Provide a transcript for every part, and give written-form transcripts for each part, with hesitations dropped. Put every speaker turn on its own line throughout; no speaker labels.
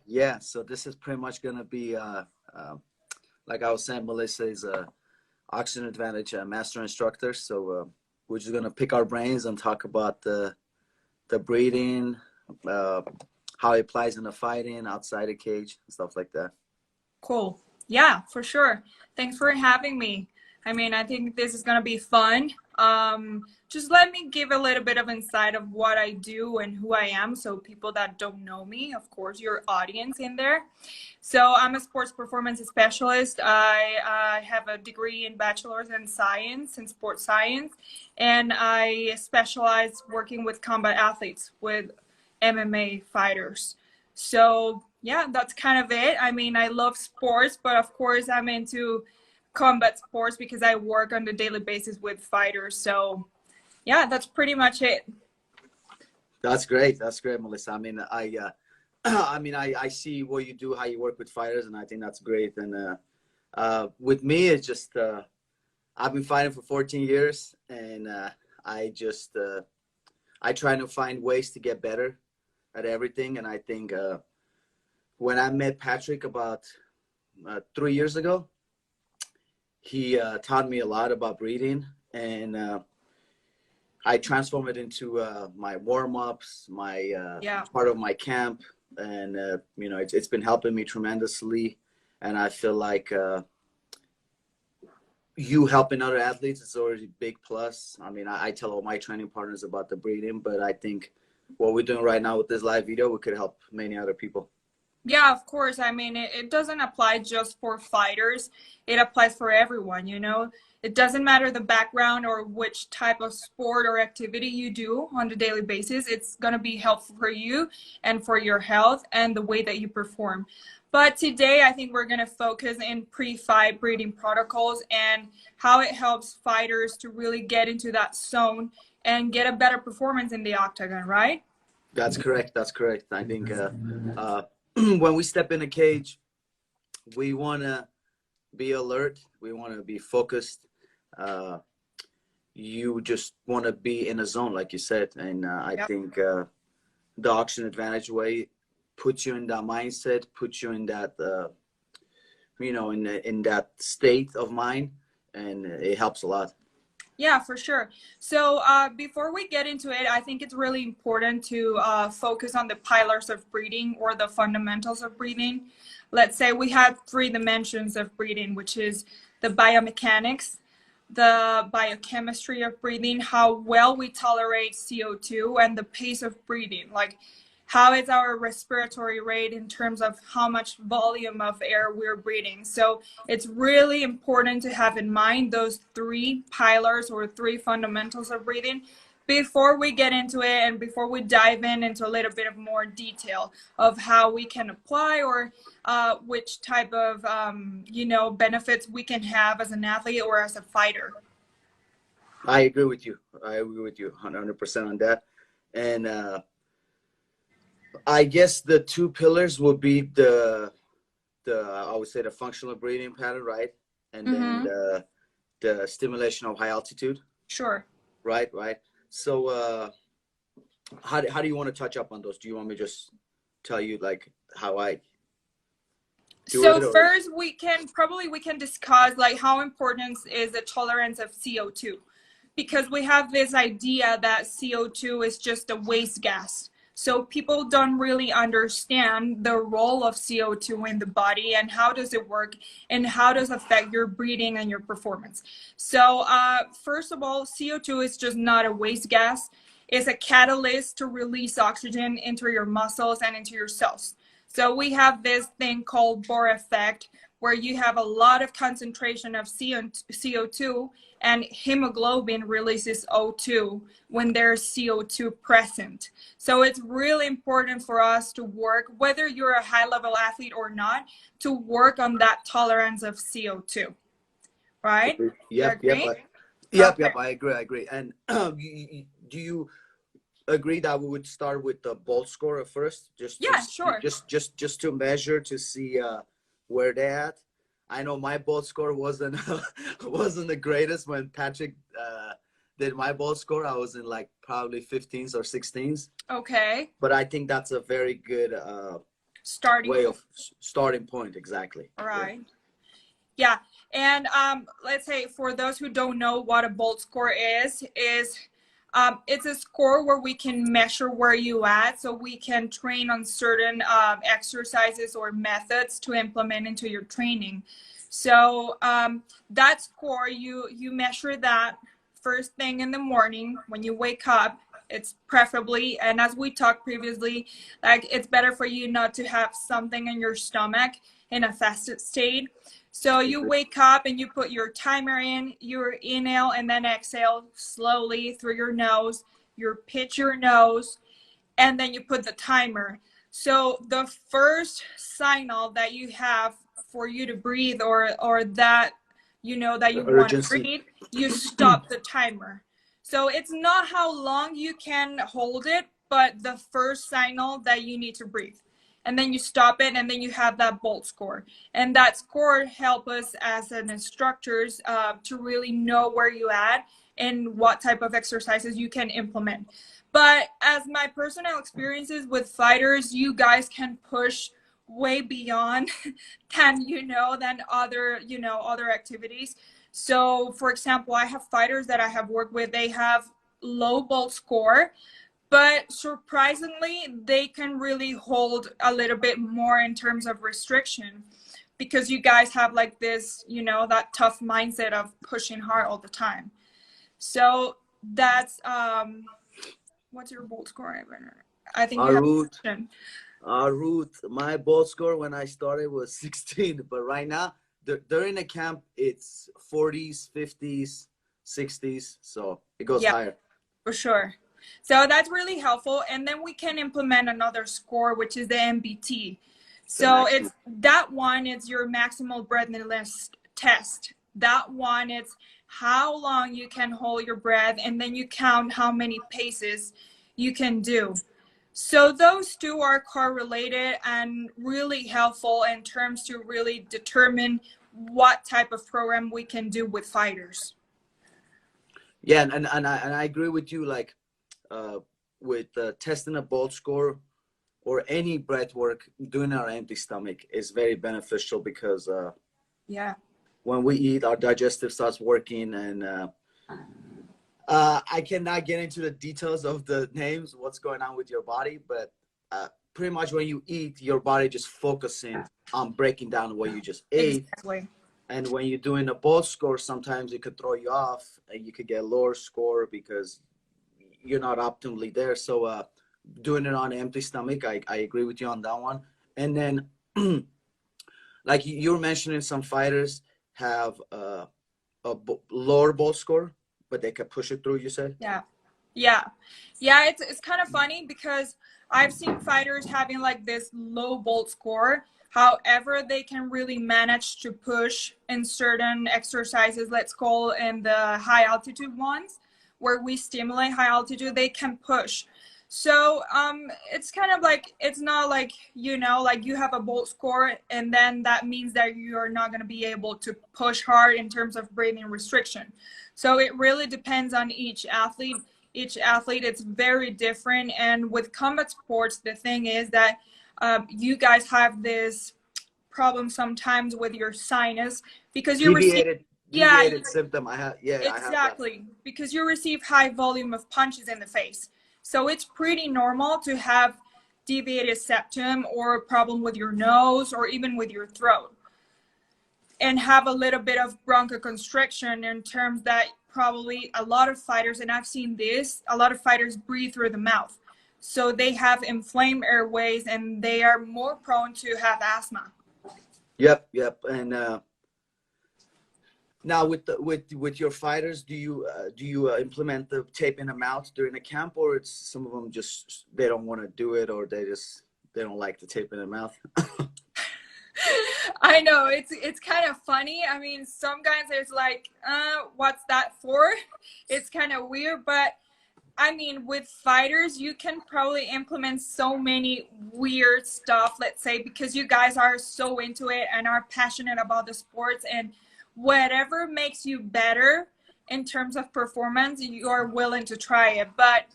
Yeah. So this is pretty much gonna be like I was saying, Melissa is a Oxygen Advantage master instructor. So we're just gonna pick our brains and talk about the breathing, uh, how it applies in the fighting, outside the cage, and stuff like that.
Cool. Yeah, for sure. Thanks for having me. I mean, I think this is going to be fun. Just let me give a little bit of insight of what I do and who I am. So people that don't know me, of course, your audience in there. So I'm a sports performance specialist. I have a degree in bachelor's in science and sports science. And I specialize working with combat athletes, with MMA fighters. So yeah, that's kind of it. I mean, I love sports, but of course I'm into combat sports because I work on a daily basis with fighters. So yeah, that's pretty much it.
That's great. That's great, Melissa. I mean, I mean, I see what you do, how you work with fighters, and I think that's great. And with me, it's just I've been fighting for 14 years, and I just I try to find ways to get better at everything. And I think when I met Patrick about 3 years ago, he taught me a lot about breathing, and I transform it into my warm-ups, my
Yeah.
part of my camp, and you know, it's been helping me tremendously. And I feel like you helping other athletes is already a big plus. I mean, I tell all my training partners about the breathing, but I think what we're doing right now with this live video, we could help many other people.
Yeah, of course. I mean, it doesn't apply just for fighters. It applies for everyone, you know. It doesn't matter the background or which type of sport or activity you do on a daily basis. It's going to be helpful for you and for your health and the way that you perform. But today, I think we're going to focus in pre-fight breathing protocols and how it helps fighters to really get into that zone and get a better performance in the octagon, right?
That's correct. That's correct. I think when we step in a cage, we want to be alert. We want to be focused. You just want to be in a zone, like you said. And I
Yep.
think the Oxygen Advantage way puts you in that mindset, puts you in that, you know, in that state of mind, and it helps a lot.
Yeah, for sure. So before we get into it, I think it's really important to focus on the pillars of breathing or the fundamentals of breathing. Let's say we have three dimensions of breathing, which is the biomechanics, the biochemistry of breathing, how well we tolerate CO2, and the pace of breathing. Like, how is our respiratory rate in terms of how much volume of air we're breathing? So it's really important to have in mind those three pillars or three fundamentals of breathing before we get into it and before we dive in into a little bit of more detail of how we can apply or which type of benefits we can have as an athlete or as a fighter.
I agree with you. I agree with you 100% on that. And I guess the two pillars would be the I would say the functional breathing pattern, right? And then
Mm-hmm.
the stimulation of high altitude,
Sure.
right? Right. So how do you want to touch up on those? Do you want me to just tell you like how I do
So
it, or?
first we can discuss like how important is the tolerance of CO2, because we have this idea that CO2 is just a waste gas. So people don't really understand the role of CO2 in the body and how does it work and how does it affect your breathing and your performance. So first of all, CO2 is just not a waste gas. It's a catalyst to release oxygen into your muscles and into your cells. So we have this thing called Bohr effect, where you have a lot of concentration of CO2 and hemoglobin releases O2 when there's CO2 present. So it's really important for us to work, whether you're a high level athlete or not, to work on that tolerance of CO2, right? You
Yep,
agree? Okay.
yep. I agree. I agree. And do you agree that we would start with the bolt score at first, just to
Yeah,
see,
sure.
just to measure to see where they're at? I know my bolt score wasn't wasn't the greatest when Patrick did my bolt score. I was in like probably 15s or 16s,
Okay.
but I think that's a very good
starting
way
point.
of starting point. Exactly.
Right. Yeah. And let's say for those who don't know what a bolt score is it's a score where we can measure where you at, so we can train on certain exercises or methods to implement into your training. So that score, you measure that first thing in the morning when you wake up. It's preferably, and as we talked previously, like it's better for you not to have something in your stomach in a fasted state. So you wake up and you put your timer in, you inhale and then exhale slowly through your nose, you pinch your nose, and then you put the timer. So the first signal that you have for you to breathe, or that you know that you want to
Urgency.
breathe, you stop the timer. So it's not how long you can hold it, but the first signal that you need to breathe. And then you stop it, and then you have that bolt score. And that score helps us as an instructors to really know where you at and what type of exercises you can implement. But as my personal experiences with fighters, you guys can push way beyond than other activities. So for example, I have fighters that I have worked with, they have low bolt score, but surprisingly, they can really hold a little bit more in terms of restriction, because you guys have like this, that tough mindset of pushing hard all the time. So that's what's your bolt score? I think you have a question.
Ruth, my bolt score when I started was 16, but right now during the camp it's 40s, 50s, 60s, so it goes higher.
For sure. So that's really helpful. And then we can implement another score, which is the MBT. So it's that one, it's your maximal breathlessness test. That one, it's how long you can hold your breath, and then you count how many paces you can do. So those two are correlated and really helpful in terms to really determine what type of program we can do with fighters.
Yeah, and I agree with you. Like with testing a bolt score or any breath work, doing our empty stomach is very beneficial, because when we eat, our digestive starts working, and I cannot get into the details of the names, what's going on with your body, but pretty much when you eat, your body just focusing on breaking down what you just ate.
Exactly.
And when you're doing a bolt score, sometimes it could throw you off, and you could get a lower score because you're not optimally there. So doing it on an empty stomach, I agree with you on that one. And then like you were mentioning, some fighters have a lower bolt score, but they could push it through, you said?
Yeah. It's kind of funny, because I've seen fighters having like this low bolt score. However, they can really manage to push in certain exercises, let's call in the high altitude ones, where we stimulate high altitude, they can push. So it's kind of like, it's not like, like you have a bolt score and then that means that you're not going to be able to push hard in terms of breathing restriction. So it really depends on each athlete. Each athlete, it's very different. And with combat sports, the thing is that you guys have this problem sometimes with your sinus, because you
deviated symptom. I have
exactly, because you receive high volume of punches in the face. So it's pretty normal to have deviated septum or a problem with your nose or even with your throat, and have a little bit of bronchoconstriction, in terms that probably a lot of fighters, and I've seen this, a lot of fighters breathe through the mouth. So they have inflamed airways and they are more prone to have asthma.
Yep. And now with your fighters, do you implement the tape in the mouth during the camp, or it's some of them just they don't want to do it, or they don't like the tape in the mouth?
I know, it's kind of funny. I mean, some guys it's like, what's that for? It's kind of weird, but I mean, with fighters, you can probably implement so many weird stuff, let's say, because you guys are so into it and are passionate about the sports, and whatever makes you better in terms of performance, you are willing to try it. But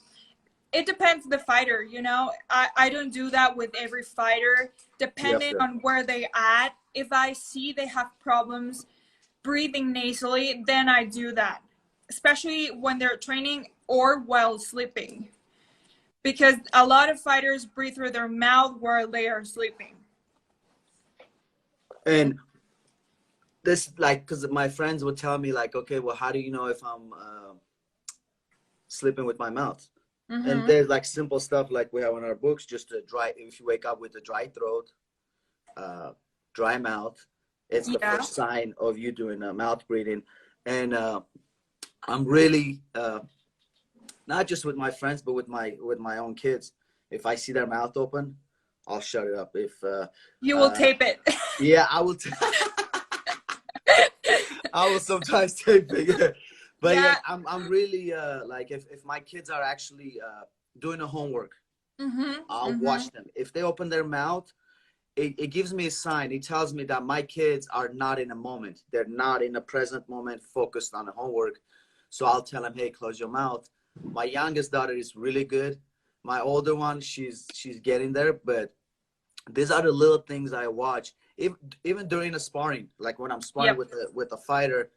it depends the fighter, you know. I don't do that with every fighter.
Yep,
Depending
yep.
on where they at, if I see they have problems breathing nasally, then I do that, especially when they're training or while sleeping, because a lot of fighters breathe through their mouth while they are sleeping.
And this, like, because my friends would tell me, like, okay, well, how do you know if I'm sleeping with my mouth? And
Mm-hmm.
there's like simple stuff like we have in our books, just a dry, if you wake up with a dry throat, uh, dry mouth, it's the
Yeah.
first sign of you doing mouth breathing. And I'm really, not just with my friends, but with my own kids. If I see their mouth open, I'll shut it up. If
You will
uh,
tape it.
yeah, I will. I will sometimes take bigger, but yeah,
Yeah.
I'm really like if my kids are actually doing a homework,
Mm-hmm.
I'll
Mm-hmm.
watch them. If they open their mouth, it gives me a sign. It tells me that my kids are not in a moment. They're not in a present moment, focused on the homework. So I'll tell them, hey, close your mouth. My youngest daughter is really good. My older one, she's getting there, but these are the little things I watch. Even during a sparring, like when I'm sparring
Yep.
with a fighter,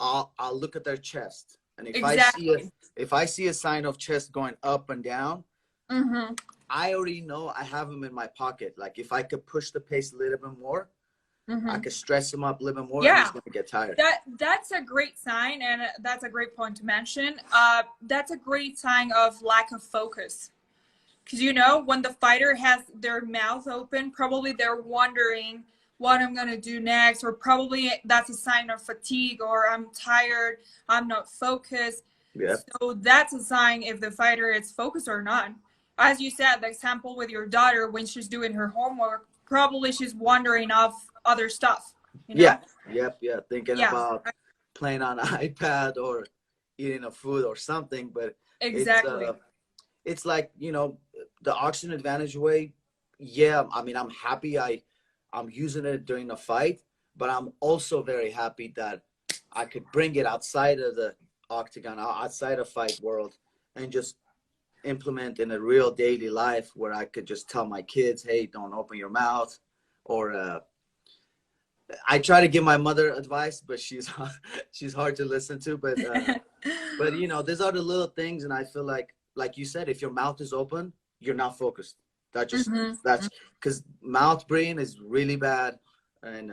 I'll look at their chest, and
Exactly.
if I see a sign of chest going up and down,
Mm-hmm.
I already know I have them in my pocket. Like if I could push the pace a little bit more, I
Mm-hmm.
could stress him up a little bit more, and he's
Yeah.
gonna get tired.
That's a great sign, and that's a great point to mention. That's a great sign of lack of focus. Because, you know, when the fighter has their mouth open, probably they're wondering what I'm going to do next, or probably that's a sign of fatigue, or I'm tired, I'm not focused.
Yeah,
So that's a sign if the fighter is focused or not. As you said, the example with your daughter, when she's doing her homework, probably she's wondering of other stuff, you
yeah,
know?
yeah. Thinking
Yeah,
about playing on an iPad or eating a food or something, but it's
exactly.
it's like, the oxygen advantage way. Yeah, I mean, I'm happy I'm using it during the fight, but I'm also very happy that I could bring it outside of the octagon, outside of fight world, and just implement in a real daily life where I could just tell my kids, hey, don't open your mouth. Or I try to give my mother advice, but she's she's hard to listen to. But these are the little things, and I feel like you said, if your mouth is open, you're not focused.
Mm-hmm.
That's because mouth breathing is really bad, and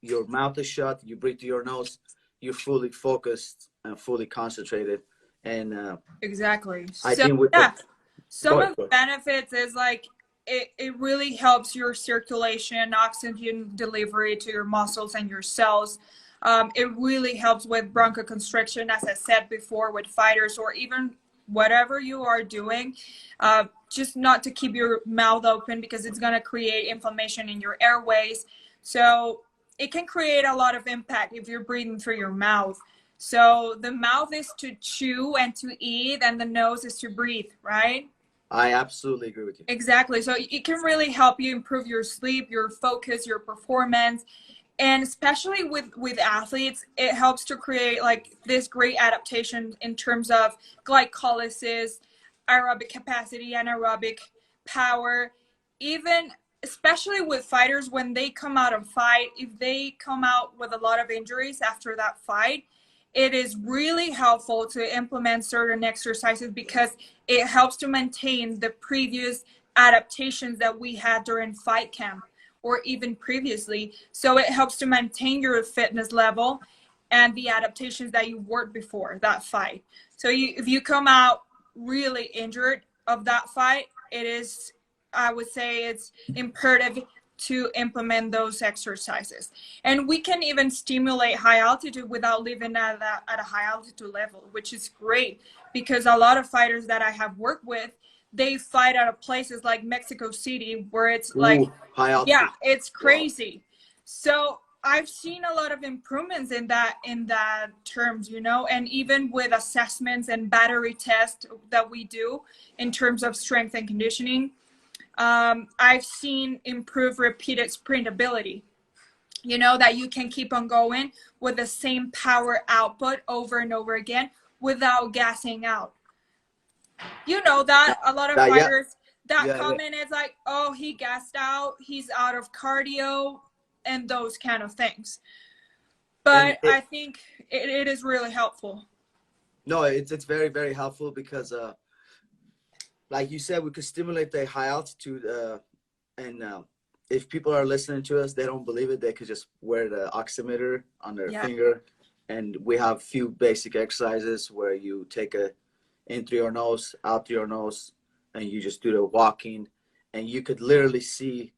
your mouth is shut. You breathe through your nose. You're fully focused and fully concentrated. And
Exactly.
I
So
think with the
yeah,
go
some
ahead,
of
go
the
ahead.
benefits is like it really helps your circulation, oxygen delivery to your muscles and your cells. It really helps with bronchoconstriction, as I said before, with fighters or even whatever you are doing. Just not to keep your mouth open because it's going to create inflammation in your airways. So it can create a lot of impact if you're breathing through your mouth. So the mouth is to chew and to eat, and the nose is to breathe, right?
I absolutely agree with you.
Exactly. So it can really help you improve your sleep, your focus, your performance. And especially with athletes, it helps to create like this great adaptation in terms of glycolysis, aerobic capacity, anaerobic power. Even especially with fighters, when they come out of fight, if they come out with a lot of injuries after that fight, it is really helpful to implement certain exercises because it helps to maintain the previous adaptations that we had during fight camp or even previously. So it helps to maintain your fitness level and the adaptations that you worked before that fight. So if you come out really injured of that fight, it is, I would say it's imperative to implement those exercises. And we can even stimulate high altitude without living at a high altitude level, which is great because a lot of fighters that I have worked with, they fight out of places like Mexico City where it's like,
Ooh, high
yeah,
altitude.
it's
Wow.
crazy. So I've seen a lot of improvements in that terms, you know, and even with assessments and battery tests that we do in terms of strength and conditioning, I've seen improved repeated sprint ability. You know, that you can keep on going with the same power output over and over again without gassing out. You know that a lot of
That, yeah,
fighters, that
yeah,
comment is like, oh, he gassed out, he's out of cardio, and those kind of things.
and
But I think it is really helpful.
no, it's very, very helpful because like you said, we could stimulate the high altitude, and if people are listening to us, they don't believe it, they could just wear the oximeter on their
Yeah.
finger, and we have few basic exercises where you take a in through your nose, out through your nose, and you just do the walking, and you could literally see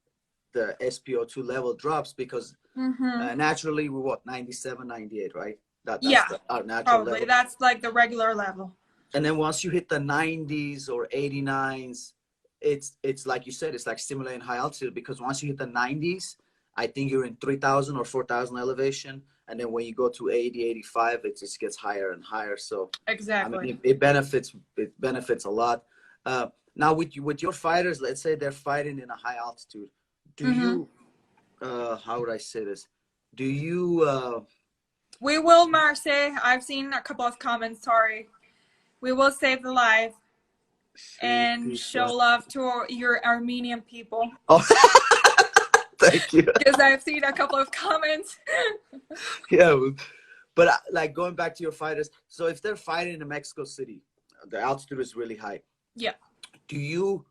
the SpO2 level drops because naturally we what 97, 98, right? That's
Yeah,
our natural
probably.
level.
That's like the regular level.
And then once you hit the 90s or 89s, it's like you said, it's like stimulating high altitude, because once you hit the 90s, I think you're in 3,000 or 4,000 elevation, and then when you go to 80, 85, it just gets higher and higher. So
Exactly.
I mean, it benefits a lot. Now with your fighters, let's say they're fighting in a high altitude, do you how would I say this? Do you
We will, Marce. I've seen a couple of comments. Sorry. We will save the life and show love to your Armenian people.
Oh, thank you.
Because I've seen a couple of comments.
Yeah, but like going back to your fighters, so if they're fighting in Mexico City, the altitude is really high.
Yeah.
Do you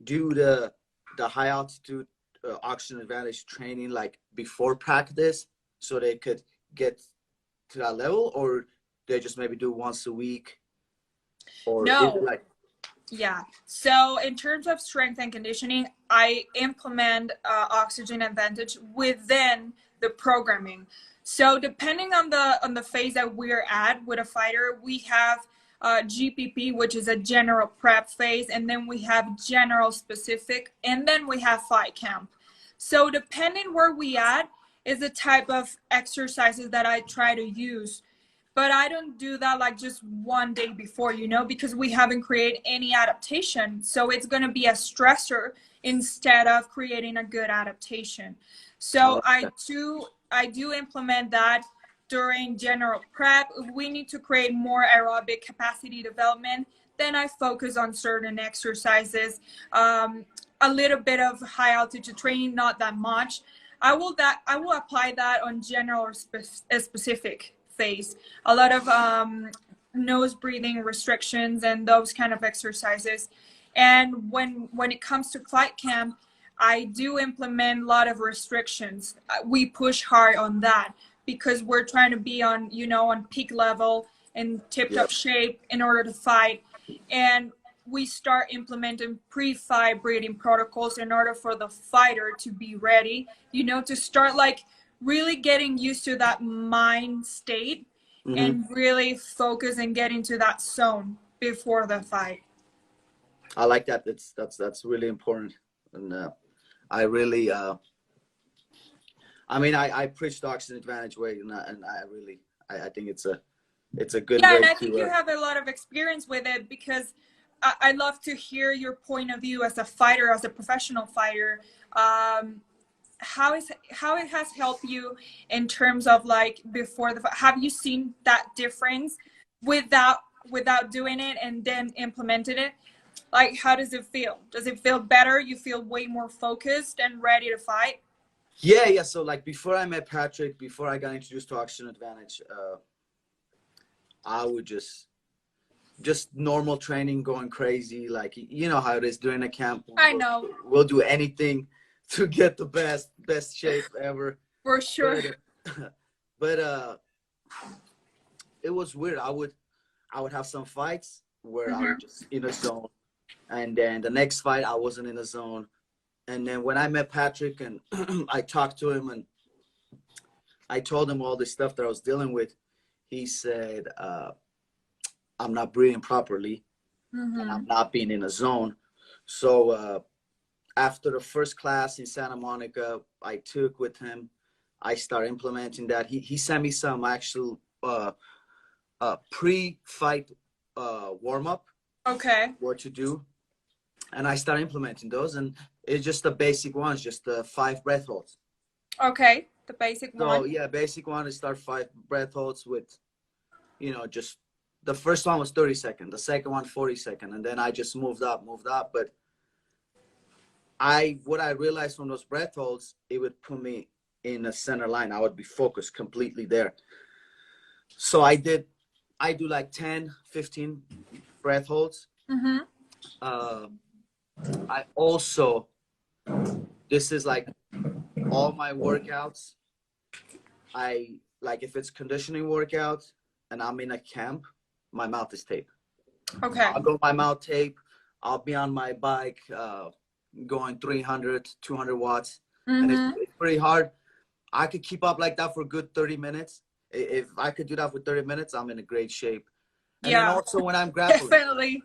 do the high altitude oxygen advantage training like before practice so they could get to that level, or they just maybe do once a week, or
No.
is it like?
Yeah. So in terms of strength and conditioning, I implement oxygen advantage within the programming. So depending on the phase that we're at with a fighter, we have GPP, which is a general prep phase, and then we have general specific, and then we have fight camp. So depending where we at is the type of exercises that I try to use. But I don't do that like just one day before, because we haven't created any adaptation. So it's going to be a stressor instead of creating a good adaptation. So I do implement that during general prep. If we need to create more aerobic capacity development, then I focus on certain exercises, a little bit of high altitude training, not that much. I will apply that on general or specific phase. A lot of nose breathing restrictions and those kind of exercises. And when it comes to flight camp, I do implement a lot of restrictions. We push hard on that because we're trying to be on peak level and tip-top shape in order to fight. And we start implementing pre-fight breathing protocols in order for the fighter to be ready, to start like really getting used to that mind state and really focus and get into that zone before the fight.
I like that. That's really important. And I really, I preach the oxygen advantage way, and I think it's a good way.
Yeah, and I think you have a lot of experience with it, because I love to hear your point of view as a fighter, as a professional fighter. How it has helped you in terms of like before have you seen that difference without doing it and then implemented it? Like, how does it feel? Does it feel better? You feel way more focused and ready to fight?
Yeah. So like before I met Patrick, before I got introduced to oxygen advantage, I would just normal training, going crazy, like you know how it is during a camp.
I know.
We'll do anything to get the best shape ever.
For sure.
But it was weird. I would have some fights where I was just in a zone, and then the next fight I wasn't in a zone. And then when I met Patrick and I talked to him and I told him all the stuff that I was dealing with, he said, I'm not breathing properly and I'm not being in a zone. So after the first class in Santa Monica I took with him, I started implementing that. He sent me some actual pre-fight warm-up.
Okay.
What to do. And I started implementing those, and it's just the basic ones, just the 5 breath holds.
Okay, the basic one.
So yeah, basic one is start 5 breath holds with, just the first one was 30 seconds, the second one 40 seconds, and then I just moved up. But what I realized from those breath holds, it would put me in a center line. I would be focused completely there. So I do like 10, 15 breath holds.
Mm-hmm.
I also, this is like all my workouts. I like, if it's conditioning workout and I'm in a camp, my mouth is taped.
Okay.
I'll go my mouth tape. I'll be on my bike, going 300, 200 watts.
Mm-hmm.
And it's pretty hard. I could keep up like that for a good 30 minutes. If I could do that for 30 minutes, I'm in a great shape. And then also when I'm grappling,
definitely.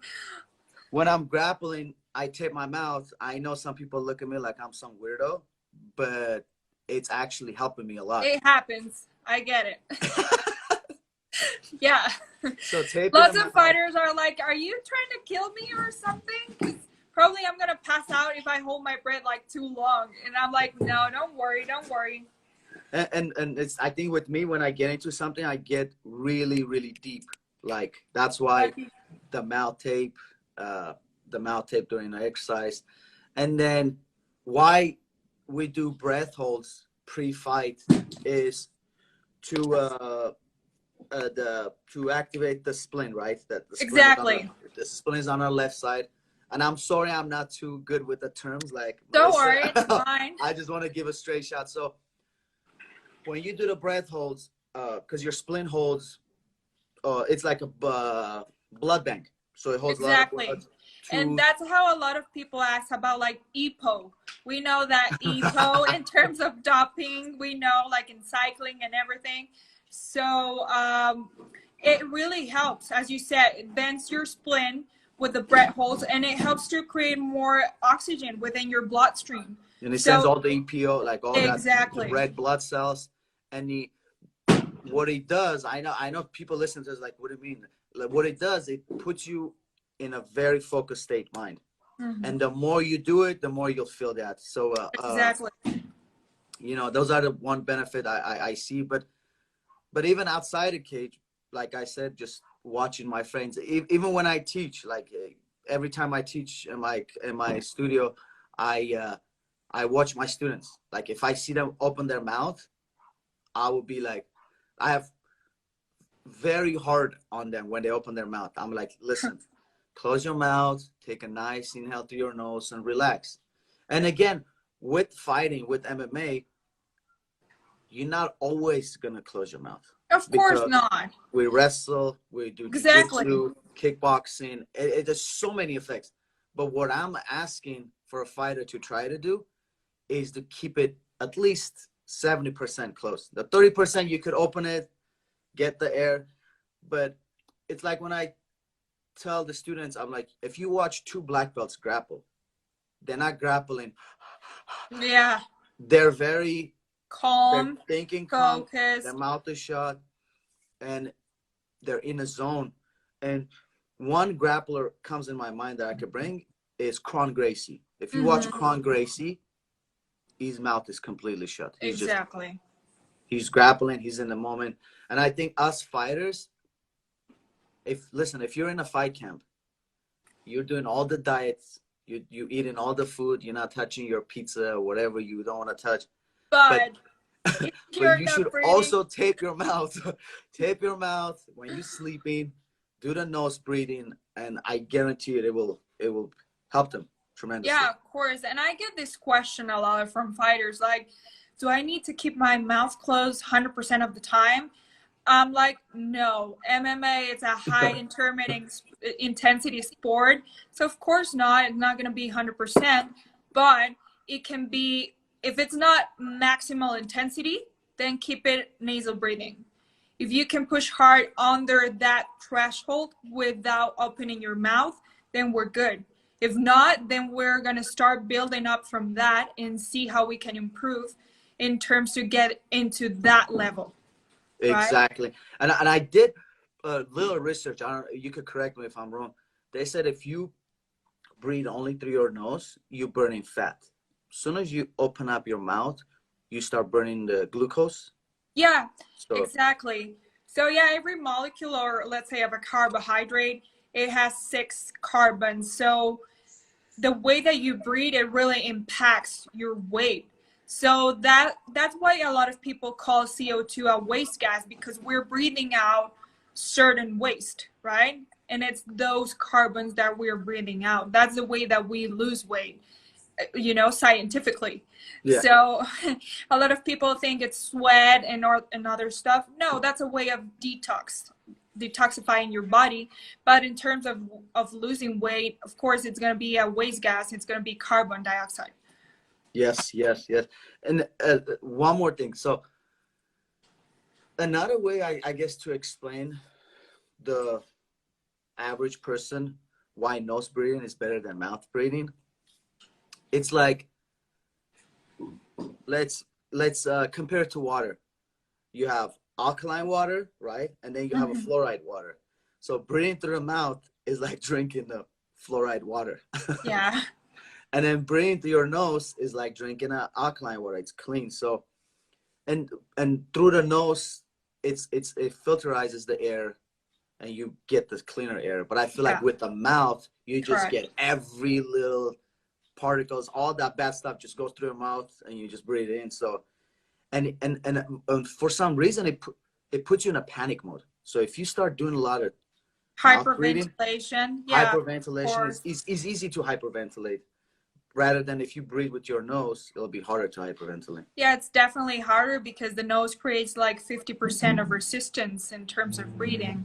When I'm grappling, I tape my mouth. I know some people look at me like I'm some weirdo, but it's actually helping me a lot.
It happens. I get it. Yeah.
So
lots of fighters are like, are you trying to kill me or something? 'Cause probably I'm going to pass out if I hold my breath like too long. And I'm like, no, don't worry.
And it's, I think with me, when I get into something, I get really, really deep. Like, that's why the mouth tape during the exercise. And then why we do breath holds pre-fight is to activate the spleen, right? That the spleen
exactly.
The spleen is on our left side. And I'm sorry, I'm not too good with the terms. Like,
don't
Melissa.
worry, it's fine.
I just want to give a straight shot. So when you do the breath holds, because your spleen holds, it's like a blood bank. So it holds
exactly.
a lot of blood.
And that's how a lot of people ask about like EPO. We know that EPO in terms of doping, we know like in cycling and everything. So it really helps. As you said, it bends your spleen with the breath holds, and it helps to create more oxygen within your bloodstream.
And it sends all the EPO, like all
exactly.
that red blood cells. And what it does, I know people listen to this like, what do you mean? Like, what it does, it puts you in a very focused state mind. Mm-hmm. And the more you do it, the more you'll feel that. So
exactly.
Those are the one benefit I see. But even outside the cage, like I said, just watching my friends, even when I teach, like every time I teach in my studio, I watch my students. Like, if I see them open their mouth, I will be like, I have very hard on them when they open their mouth. I'm like, listen, close your mouth, take a nice inhale through your nose, and relax. And again, with fighting, with MMA, you're not always gonna close your mouth.
Of course not.
We wrestle, we do jiu-jitsu, kickboxing. There's so many effects. But what I'm asking for a fighter to try to do is to keep it at least 70% closed. The 30% you could open it, get the air. But it's like when I tell the students, I'm like, if you watch two black belts grapple, they're not grappling.
Yeah.
They're very
calm,
they're thinking
focused.
Calm, their mouth is shut, and they're in a zone. And one grappler comes in my mind that I could bring is Kron Gracie. If you watch Kron Gracie, his mouth is completely shut. He's grappling, he's in the moment. And I think us fighters, if you're in a fight camp, you're doing all the diets, you eating all the food, you're not touching your pizza or whatever you don't want to touch.
But
you should also tape your mouth. Tape your mouth when you're sleeping, do the nose breathing, and I guarantee it will help them tremendously.
Yeah, of course. And I get this question a lot from fighters, like, do I need to keep my mouth closed 100% of the time? I'm like, no. MMA is a high intermittent intensity sport. So of course not. It's not going to be 100%, but it can be, if it's not maximal intensity, then keep it nasal breathing. If you can push hard under that threshold without opening your mouth, then we're good. If not, then we're going to start building up from that and see how we can improve in terms to get into that level.
Exactly. Right? And I did a little research. You could correct me if I'm wrong. They said if you breathe only through your nose, you're burning fat. As soon as you open up your mouth, you start burning the glucose.
Yeah, exactly. So yeah, every molecule, or let's say of a carbohydrate, it has 6 carbons. So the way that you breathe, it really impacts your weight. So that's why a lot of people call CO2 a waste gas, because we're breathing out certain waste, right? And it's those carbons that we're breathing out. That's the way that we lose weight, you know, scientifically.
Yeah.
So a lot of people think it's sweat and other stuff. No, that's a way of detoxifying your body. But in terms of losing weight, of course, it's going to be a waste gas. It's going to be carbon dioxide.
Yes, yes, yes. And one more thing. So another way, I guess, to explain the average person why nose breathing is better than mouth breathing, it's like, let's compare it to water. You have alkaline water, right? And then you have a fluoride water. So breathing through the mouth is like drinking the fluoride water.
Yeah.
And then breathing through your nose is like drinking an alkaline water. It's clean. So and through the nose, it filterizes the air and you get this cleaner air. But I feel like with the mouth, you just get every little particles, all that bad stuff just goes through your mouth and you just breathe it in. So and for some reason it puts you in a panic mode. So if you start doing a lot of
Hyperventilation. Yeah,
hyperventilation is easy to hyperventilate, rather than if you breathe with your nose, it'll be harder to hyperventilate.
Yeah, it's definitely harder because the nose creates like 50% of resistance in terms of breathing.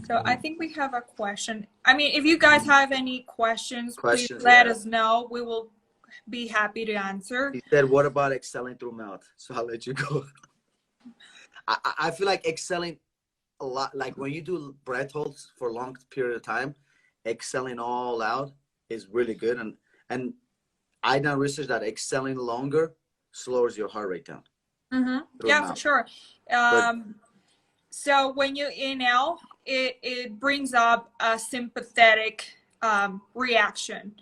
So I think we have a question. I mean, if you guys have any questions, please let us know. We will be happy to answer.
He said, what about exhaling through mouth? So I'll let you go. I feel like exhaling a lot, like when you do breath holds for a long period of time, exhaling all out is really good. And I done research that exhaling longer slows your heart rate down.
Yeah, for sure. So when you inhale, it brings up a sympathetic reaction.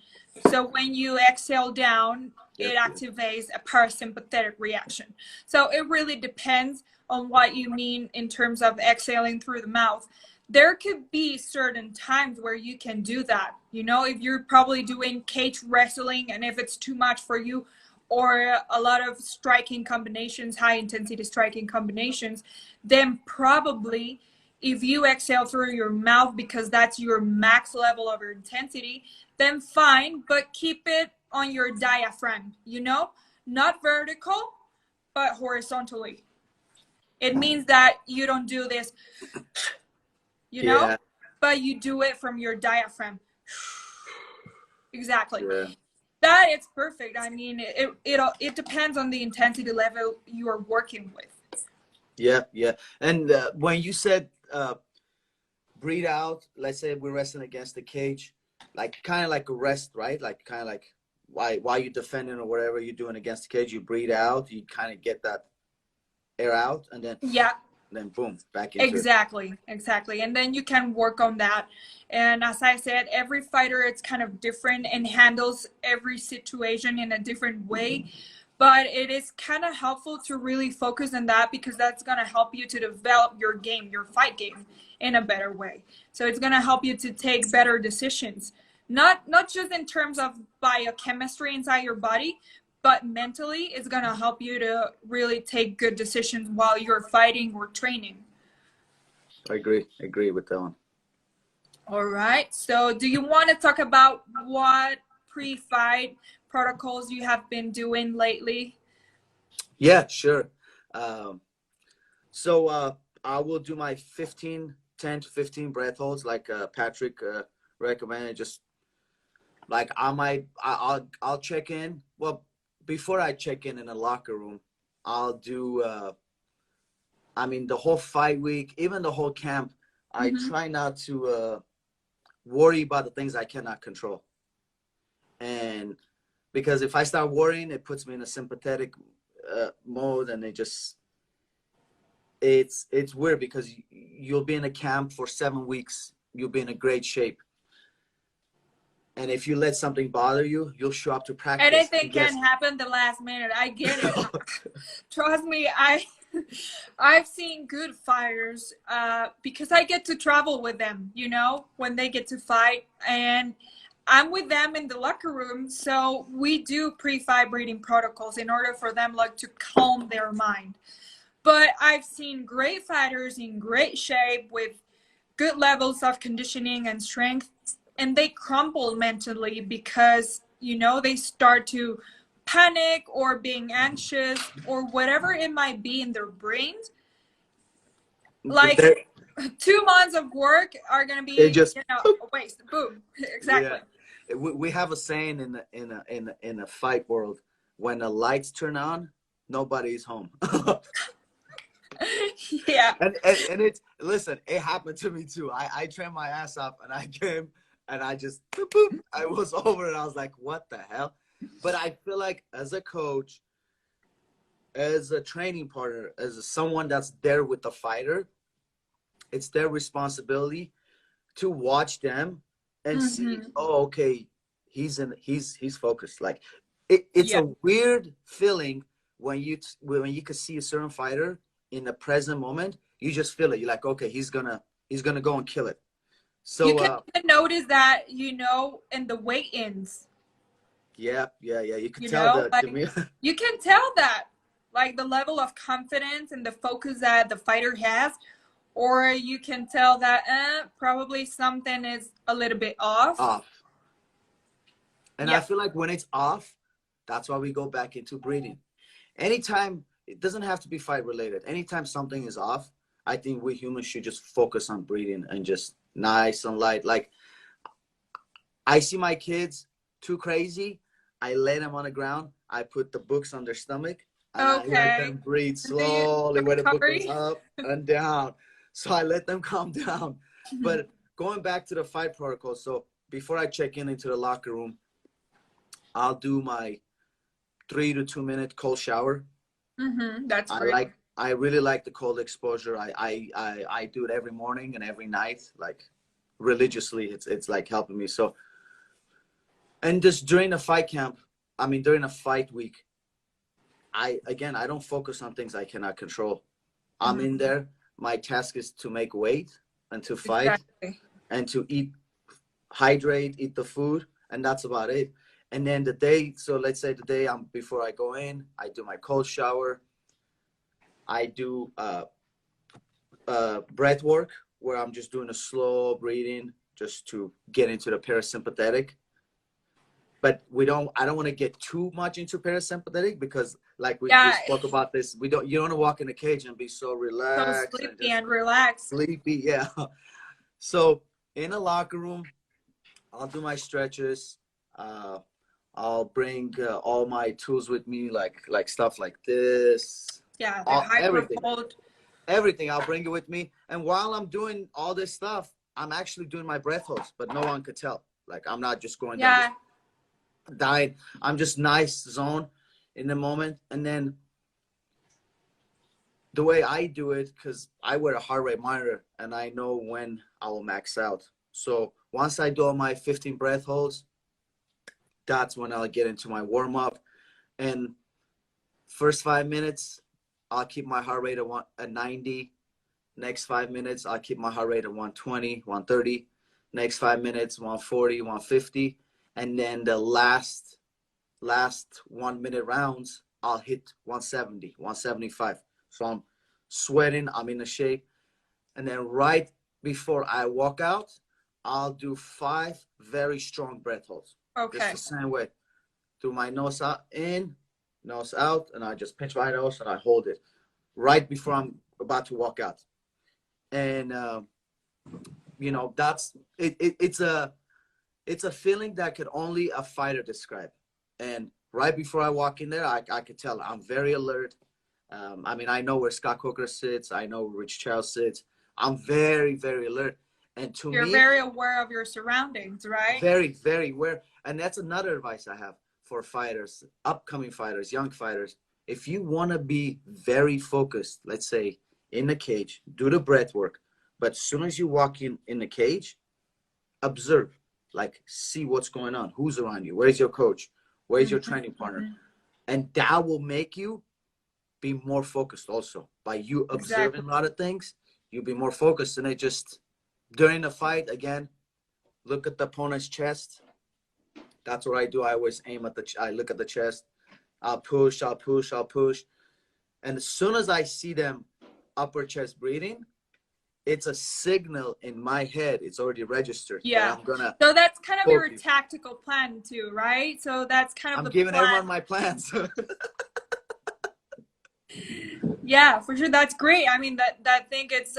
So when you exhale down, it activates a parasympathetic reaction. So it really depends on what you mean in terms of exhaling through the mouth. There could be certain times where you can do that. You know, if you're probably doing cage wrestling and if it's too much for you, or a lot of striking combinations, high intensity striking combinations, then probably if you exhale through your mouth because that's your max level of intensity, then fine, but keep it on your diaphragm, you know, not vertical, but horizontally. It means that you don't do this, you know, but you do it from your diaphragm. Exactly. That it's perfect. I mean, it depends on the intensity level you are working with.
Yeah. And when you said breathe out, let's say we're wrestling against the cage, like kind of like a rest, right? Like kind of like while you're defending or whatever you're doing against the cage, you breathe out, you kind of get that air out, and then boom, back into
Exactly. And then you can work on that. And as I said, every fighter, it's kind of different and handles every situation in a different way. But it is kind of helpful to really focus on that, because that's going to help you to develop your game, your fight game, in a better way. So it's going to help you to take better decisions, not just in terms of biochemistry inside your body, but mentally it's going to help you to really take good decisions while you're fighting or training.
I agree with that one.
All right. So do you want to talk about what pre-fight protocols you have been doing lately?
Yeah, sure. So I will do my 10 to 15 breath holds like Patrick recommended. Just like I'll check in. Well, before I check in a locker room, I'll do I mean the whole fight week, even the whole camp, I try not to worry about the things I cannot control. And because if I start worrying, it puts me in a sympathetic mode, and it's weird because you'll be in a camp for 7 weeks, you'll be in a great shape. And if you let something bother you, you'll show up to practice.
Anything can happen the last minute. I get it. Trust me, I've seen good fighters because I get to travel with them, you know, when they get to fight. And I'm with them in the locker room. So we do pre-fight breathing protocols in order for them like to calm their mind. But I've seen great fighters in great shape with good levels of conditioning and strength, and they crumble mentally because, you know, they start to panic or being anxious or whatever it might be in their brains. Like
They're,
2 months of work are going to
they
be,
just
you know, a waste. Boom.
yeah.
Exactly.
We have a saying in a fight world: when the lights turn on, nobody's home.
Yeah.
And it's, listen, it happened to me too. I trained my ass off and I came and I just boop, boop, I was over and I was like, what the hell? But I feel like as a coach, as a training partner, as someone that's there with the fighter, it's their responsibility to watch them and see,
Mm-hmm.
oh, okay, he's focused. Like it's
Yeah.
a weird feeling when you could see a certain fighter in the present moment. You just feel it. You're like, okay, he's gonna go and kill it.
You
So
can even notice that, you know, in the weigh-ins,
yeah, you could
you
tell
know,
the
like
me.
you can tell that, like the level of confidence and the focus that the fighter has, or you can tell that probably something is a little bit off.
Off. And I
Yeah.
feel like when it's off, that's why we go back into breathing. Anytime, it doesn't have to be fight related. Anytime something is off, I think we humans should just focus on breathing and just nice and light. Like I see my kids too crazy, I lay them on the ground, I put the books on their stomach, and I let
Okay.
them breathe
And do you
slowly where the book goes
recovery?
up and down. So I let them calm down. But going back to the fight protocol, so before I check in into the locker room, I'll do my 3 to 2 minute cold shower.
Mm-hmm. That's great.
I really like the cold exposure. I do it every morning and every night, like religiously. It's like helping me. So, and just during a fight camp, I mean during a fight week, I don't focus on things I cannot control. I'm in
Mm-hmm.
there. My task is to make weight and to fight
Exactly.
and to eat, hydrate, eat the food, and that's about it. And then the day, so let's say the day I'm before I go in, I do my cold shower. I do breath work where I'm just doing a slow breathing just to get into the parasympathetic. But I don't want to get too much into parasympathetic because like we
Yeah.
spoke about this, you don't want to walk in a cage and be so
So
relaxed and
sleepy
just
and relaxed.
sleepy. Yeah. So in a locker room, I'll do my stretches. Uh, I'll bring all my tools with me, like stuff like this,
Yeah, the hyper
everything.
cold.
Everything, I'll bring it with me. And while I'm doing all this stuff, I'm actually doing my breath holds, but no one could tell. Like I'm not just going down, just
Yeah.
dying. I'm just nice zone in the moment. And then the way I do it, because I wear a heart rate monitor and I know when I will max out. So once I do all my 15 breath holds, that's when I'll get into my warm up. And first 5 minutes, I'll keep my heart rate at 90. Next 5 minutes, I'll keep my heart rate at 120, 130. Next 5 minutes, 140, 150. And then the last 1 minute rounds, I'll hit 170, 175. So I'm sweating, I'm in a shape. And then right before I walk out, I'll do 5 very strong breath holds. Just
Okay.
the same way. Through my nose out, in, nose out, and I just pinch my nose and I hold it right before I'm about to walk out. And that's it's a feeling that could only a fighter describe. And right before I walk in there, I could tell I'm very alert. I mean, I know where Scott Coker sits, I know where Rich Charles sits. I'm very, very alert. And to
You're
me,
very aware of your surroundings, right?
very, very aware. And that's another advice I have for fighters, upcoming fighters, young fighters. If you want to be very focused, let's say in the cage, do the breath work. But as soon as you walk in the cage, observe, like see what's going on, who's around you, where's your coach, where's your training partner,
Mm-hmm.
and that will make you be more focused also. By you
Exactly.
observing a lot of things, you'll be more focused. And it just, during a fight, again, look at the opponent's chest. That's what I do. I always aim at I look at the chest. I'll push, I'll push, I'll push. And as soon as I see them upper chest breathing, it's a signal in my head. It's already registered that I'm gonna.
So that's kind of your
focus.
tactical plan too, right? So that's kind of
I'm
the
giving
plan.
everyone my plans.
Yeah, for sure. That's great. I mean, that thing it's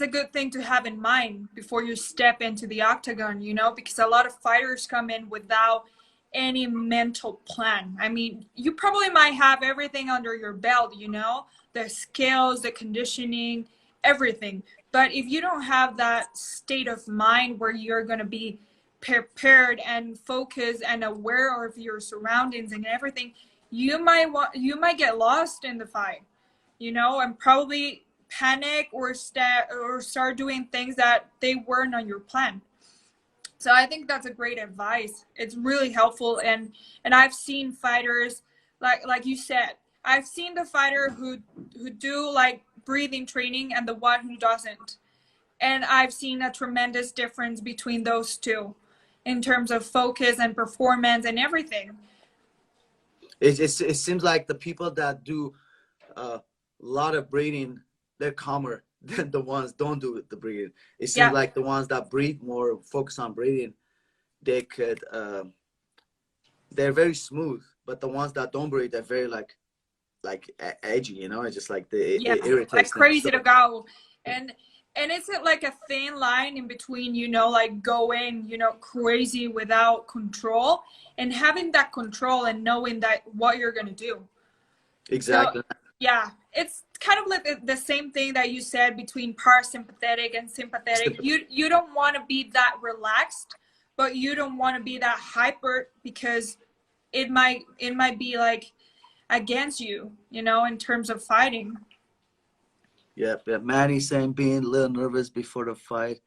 a good thing to have in mind before you step into the octagon, you know, because a lot of fighters come in without any mental plan. I mean, you probably might have everything under your belt, you know, the skills, the conditioning, everything. But if you don't have that state of mind where you're going to be prepared and focused and aware of your surroundings and everything, you might get lost in the fight, you know, and probably panic or start doing things that they weren't on your plan. So I think that's a great advice. It's really helpful, and I've seen fighters like you said. I've seen the fighter who do like breathing training and the one who doesn't. And I've seen a tremendous difference between those two in terms of focus and performance and everything.
It seems like the people that do a lot of breathing, they're calmer than the ones don't do the breathing. It seems like the ones that breathe more, focus on breathing, they could, they're very smooth. But the ones that don't breathe, they're very like edgy, you know. It's just like it irritates
like crazy
them.
to go, and it's like a thin line in between, you know, like going, you know, crazy without control and having that control and knowing that what you're gonna do.
Exactly.
So, yeah, it's kind of like the same thing that you said between parasympathetic and sympathetic. You don't want to be that relaxed, but you don't want to be that hyper because it might be like against you, you know, in terms of fighting.
Yeah, Manny's saying being a little nervous before the fight,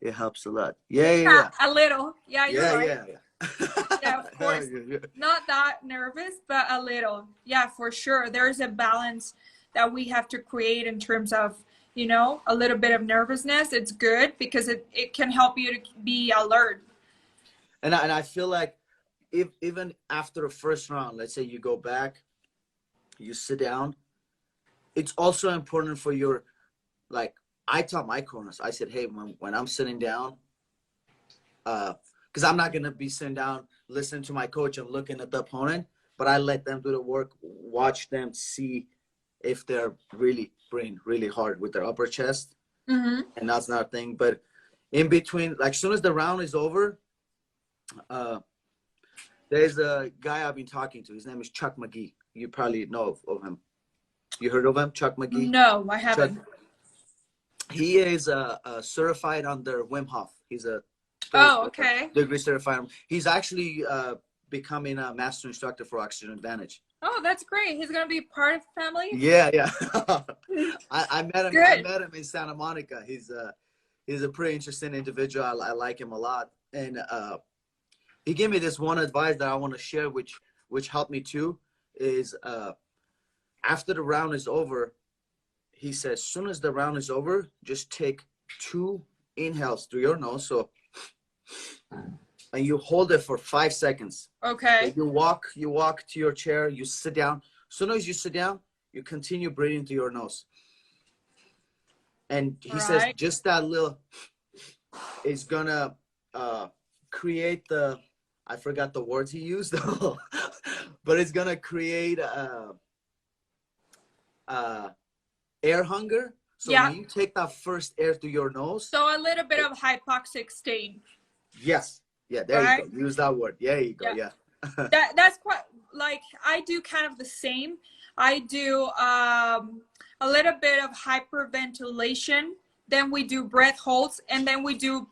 it helps a lot. Yeah.
A little. Yeah, you're right.
Yeah.
Yeah, of course. Not that nervous, but a little. Yeah, for sure. There's a balance that we have to create in terms of, you know, a little bit of nervousness. It's good because it can help you to be alert.
And I feel like even after the first round, let's say you go back, you sit down, it's also important for your, like, I tell my corners, I said, hey, when I'm sitting down, because I'm not going to be sitting down, listening to my coach and looking at the opponent, but I let them do the work, watch them, see if they're really breathing really hard with their upper chest.
Mm-hmm.
And that's not a thing. But in between, like, as soon as the round is over, there's a guy I've been talking to. His name is Chuck McGee. You probably know of him. You heard of him, Chuck McGee?
No, I haven't.
He is certified under Wim Hof. He's a degree certified. He's actually becoming a master instructor for Oxygen Advantage.
Oh, that's great. He's gonna be part of the family.
Yeah. I met him. Good. I met him in Santa Monica. He's a pretty interesting individual. I like him a lot, and he gave me this one advice that I want to share, which helped me too. Is after the round is over, he says, as soon as the round is over, just take 2 inhales through your nose. So, and you hold it for 5 seconds.
Okay.
So you walk to your chair, you sit down. As soon as you sit down, you continue breathing through your nose. And he says, just that little is gonna create the, I forgot the words he used, but it's gonna create air hunger. So when you take that first air through your nose.
So a little bit of hypoxic state.
Yes. Yeah, there you go. Use that word. There you go. Yeah.
That's quite, like, I do kind of the same. I do a little bit of hyperventilation. Then we do breath holds, and then we do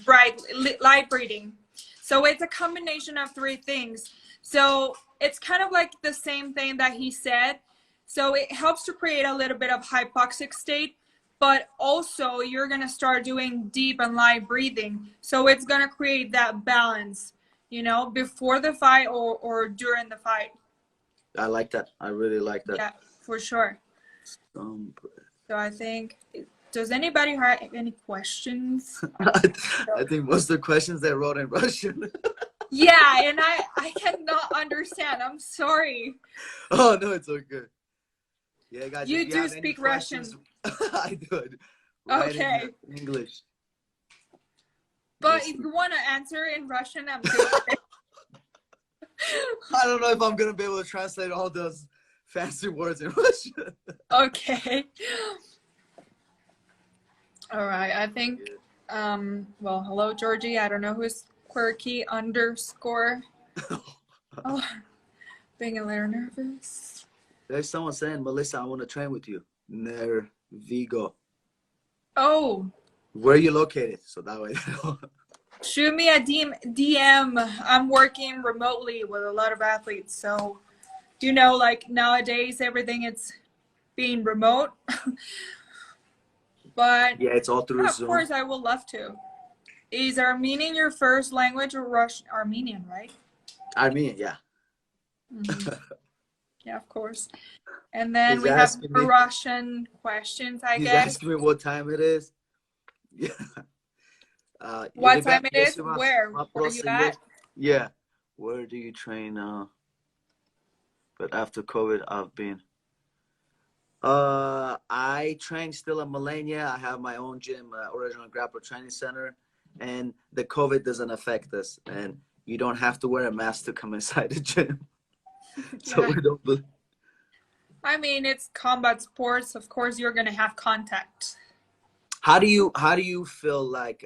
light breathing. So it's a combination of 3 things. So it's kind of like the same thing that he said. So it helps to create a little bit of hypoxic state, but also you're going to start doing deep and light breathing. So it's going to create that balance, you know, before the fight or during the fight.
I like that. I really like that.
Yeah, for sure.
Um,
So I think, does anybody have any questions?
I think most of the questions they wrote in Russian.
Yeah, and I cannot understand. I'm sorry.
Oh no, it's okay. Yeah, guys, if
You
you
do
have any
speak
questions,
Russian.
I do it. Write
Okay.
in English.
But
Yes.
if you want to answer in Russian, I'm good.
I don't know if I'm gonna be able to translate all those fancy words in Russian.
Okay. All right. I think, well, hello, Georgie. I don't know who's quirky underscore. Oh, being a little nervous.
There's someone saying, Melissa, I want to train with you. Vigo.
Oh,
Where are you located? So that way.
shoot me a DM. I'm working remotely with a lot of athletes. So, you know, like nowadays, everything it's being remote. But
Yeah, it's all through
yeah, of
Zoom.
course, I would love to. Is Armenian your first language or Russian? Armenian, right?
Armenian, yeah.
Mm-hmm. Yeah, of course. And then
He's
we have
asking
the
me.
Russian questions, I
He's
guess.
asking me what time it is. Yeah.
What time it is? Where? Where you
Prosím.
at?
Yeah. Where do you train? But after COVID, I've been. I train still in Millennia. I have my own gym, Original Grappler Training Center, and the COVID doesn't affect us, and you don't have to wear a mask to come inside the gym. So
Yeah.
we don't.
I mean, it's combat sports. Of course, you're gonna have contact.
How do you feel like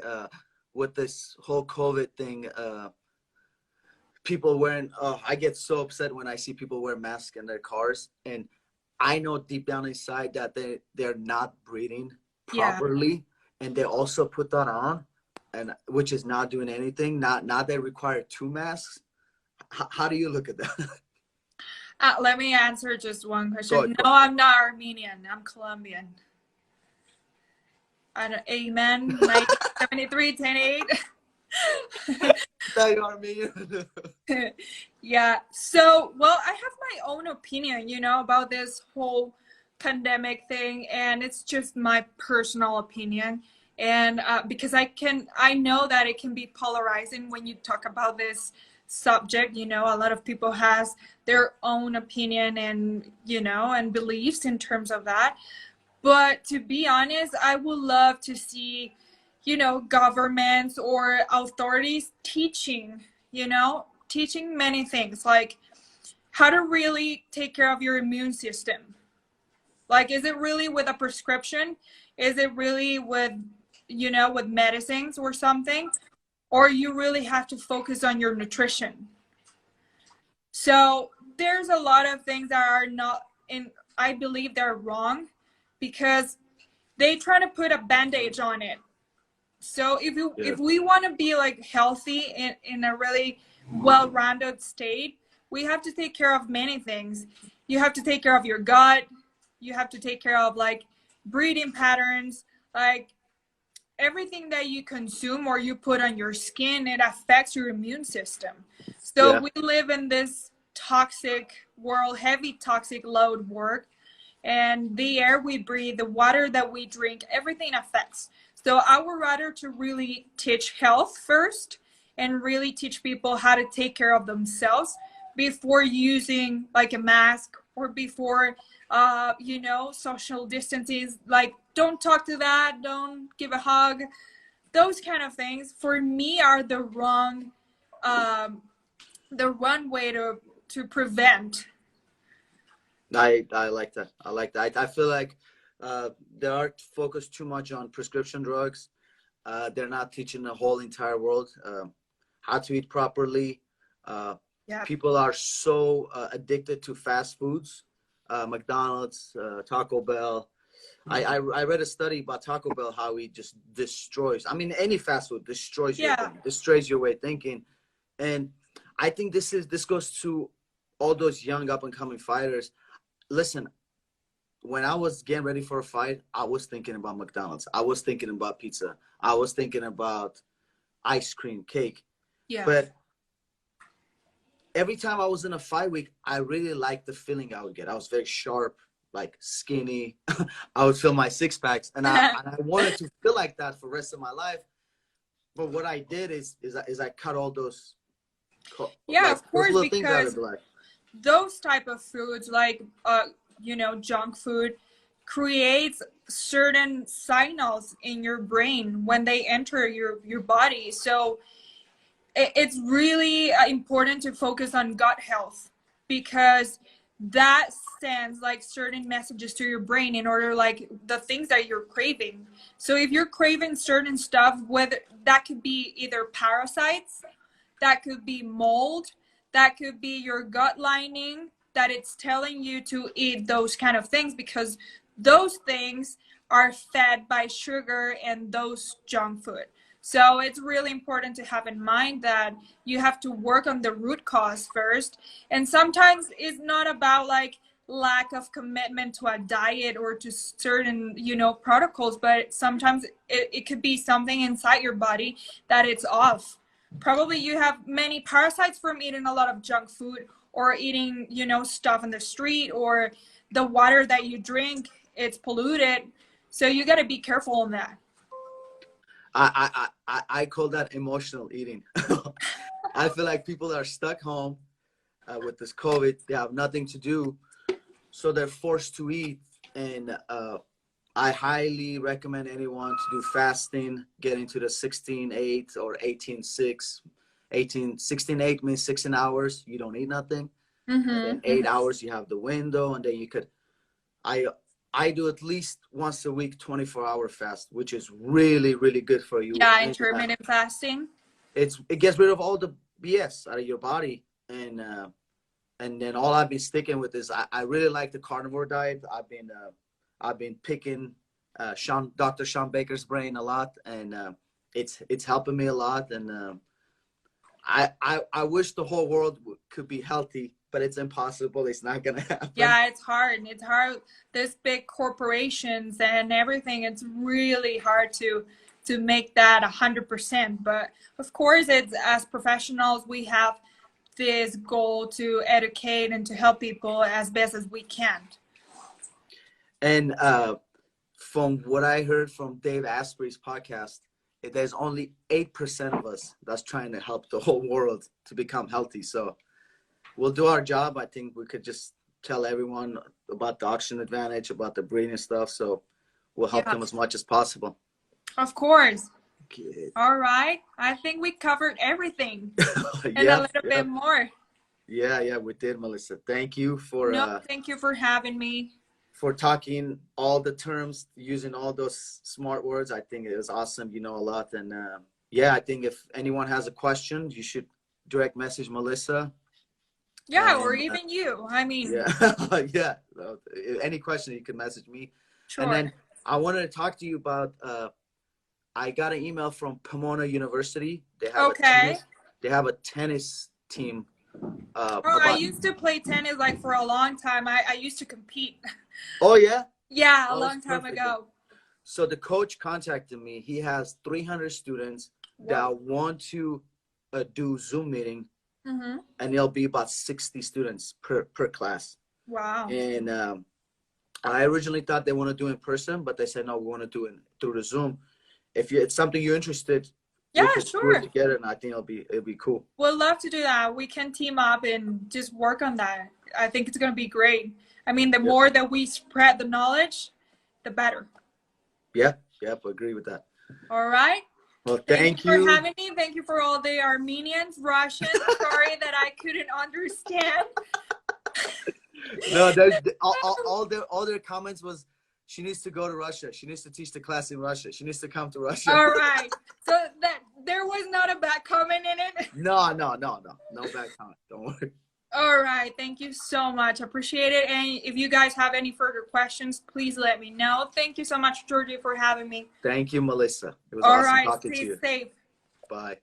with this whole COVID thing? People wearing. Oh, I get so upset when I see people wear masks in their cars, and I know deep down inside that they're not breathing
Yeah.
properly, and they also put that on, and which is not doing anything. Not they require two masks. How do you look at that?
Let me answer just one
Go
question.
ahead,
No, I'm not Armenian. I'm Colombian. Amen. 1973, 10-8.
you Armenian.
Yeah. So, well, I have my own opinion, you know, about this whole pandemic thing, and it's just my personal opinion. And because I know that it can be polarizing when you talk about this subject. You know, a lot of people has their own opinion and, you know, and beliefs in terms of that. But to be honest, I would love to see, you know, governments or authorities teaching, you know, teaching many things like how to really take care of your immune system. Like, is it really with a prescription? Is it really with, you know, with medicines or something? Or you really have to focus on your nutrition. So there's a lot of things that are not in, I believe they're wrong because they try to put a bandage on it. So if we want to be like healthy in a really well-rounded state, we have to take care of many things. You have to take care of your gut. You have to take care of like breathing patterns, like everything that you consume or you put on your skin, it affects your immune system. So
Yeah.
we live in this toxic world, heavy toxic load work, and the air we breathe, the water that we drink, everything affects. So I would rather to really teach health first and really teach people how to take care of themselves before using like a mask or before you know, social distances, like don't talk to that, don't give a hug. Those kind of things for me are the wrong way to prevent.
I like that. I like that. I feel like they are focused too much on prescription drugs. They're not teaching the whole entire world how to eat properly.
Yeah.
People are so addicted to fast foods, McDonald's, Taco Bell. I read a study about Taco Bell, how it just destroys. I mean, any fast food destroys your brain, destroys your way of thinking. And I think this goes to all those young up and coming fighters. Listen, when I was getting ready for a fight, I was thinking about McDonald's. I was thinking about pizza. I was thinking about ice cream, cake.
Yeah.
But every time I was in a fight week, I really liked the feeling I would get. I was very sharp, like skinny. I would feel my six packs, and I wanted to feel like that for the rest of my life. But what I did is I cut all those,
Yeah,
like
of
those
course,
little things out
because
of the life.
those type of foods, like you know, junk food, creates certain signals in your brain when they enter your body. So it's really important to focus on gut health, because that sends like certain messages to your brain in order, like the things that you're craving. So if you're craving certain stuff, whether that could be either parasites, that could be mold, that could be your gut lining, that it's telling you to eat those kind of things, because those things are fed by sugar and those junk food. So it's really important to have in mind that you have to work on the root cause first. And sometimes it's not about like lack of commitment to a diet or to certain, you know, protocols, but sometimes it could be something inside your body that it's off. Probably you have many parasites from eating a lot of junk food, or eating, you know, stuff in the street, or the water that you drink, it's polluted. So you got to be careful on that.
I call that emotional eating. I feel like people are stuck home with this COVID. They have nothing to do, so they're forced to eat. And I highly recommend anyone to do fasting, get into the 16-8 or 18-6. 16-8 means 16 hours, you don't eat nothing. And then 8 hours, you have the window, and then you could, I do at least once a week, 24-hour fast, which is really, really good for you.
Yeah,
And,
intermittent fasting.
it gets rid of all the BS out of your body. And then all I've been sticking with is I really like the carnivore diet. I've been picking Dr. Sean Baker's brain a lot, and it's helping me a lot. And I wish the whole world could be healthy, but it's impossible. It's not gonna happen.
Yeah, it's hard. It's hard. There's big corporations and everything. It's really hard to make that 100%. But of course, it's, as professionals, we have this goal to educate and to help people as best as we can.
And from what I heard from Dave Asprey's podcast, there's only 8% of us that's trying to help the whole world to become healthy. So we'll do our job. I think we could just tell everyone about the oxygen advantage, about the breathing stuff. So we'll help them as much as possible.
Of course.
Good.
All right. I think we covered everything and a little bit more.
Yeah, we did, Melissa. Thank you for
thank you for having me.
For talking all the terms, using all those smart words. I think it was awesome. You know a lot. And I think if anyone has a question, you should direct message Melissa.
Yeah, or even you. I mean,
yeah. Any question, you can message me.
Sure.
And then I wanted to talk to you about. I got an email from Pomona University. They have a tennis team.
I used to play tennis like for a long time. I used to compete.
Oh yeah.
Yeah, a long time ago.
So the coach contacted me. He has 300 students that want to do Zoom meeting. And there'll be about 60 students per class.
Wow.
And I originally thought they want to do in person, but they said, no, we want to do it through the Zoom. If it's something you're interested,
yeah,
we can
sure.
do it together, and I think it'll be cool.
We'd love to do that. We can team up and just work on that. I think it's going to be great. I mean, the more that we spread the knowledge, the better.
Yep, I agree with that.
All right.
Well, thank you
for having me. Thank you for all the Armenians, Russians. Sorry that I couldn't understand.
No, all their comments was, she needs to go to Russia. She needs to teach the class in Russia. She needs to come to Russia.
All right. So that there was not a bad comment in it?
No bad comment. Don't worry.
All right. Thank you so much. Appreciate it. And if you guys have any further questions, please let me know. Thank you so much, Georgie, for having me.
Thank you, Melissa. It was awesome talking to you.
Stay safe.
Bye.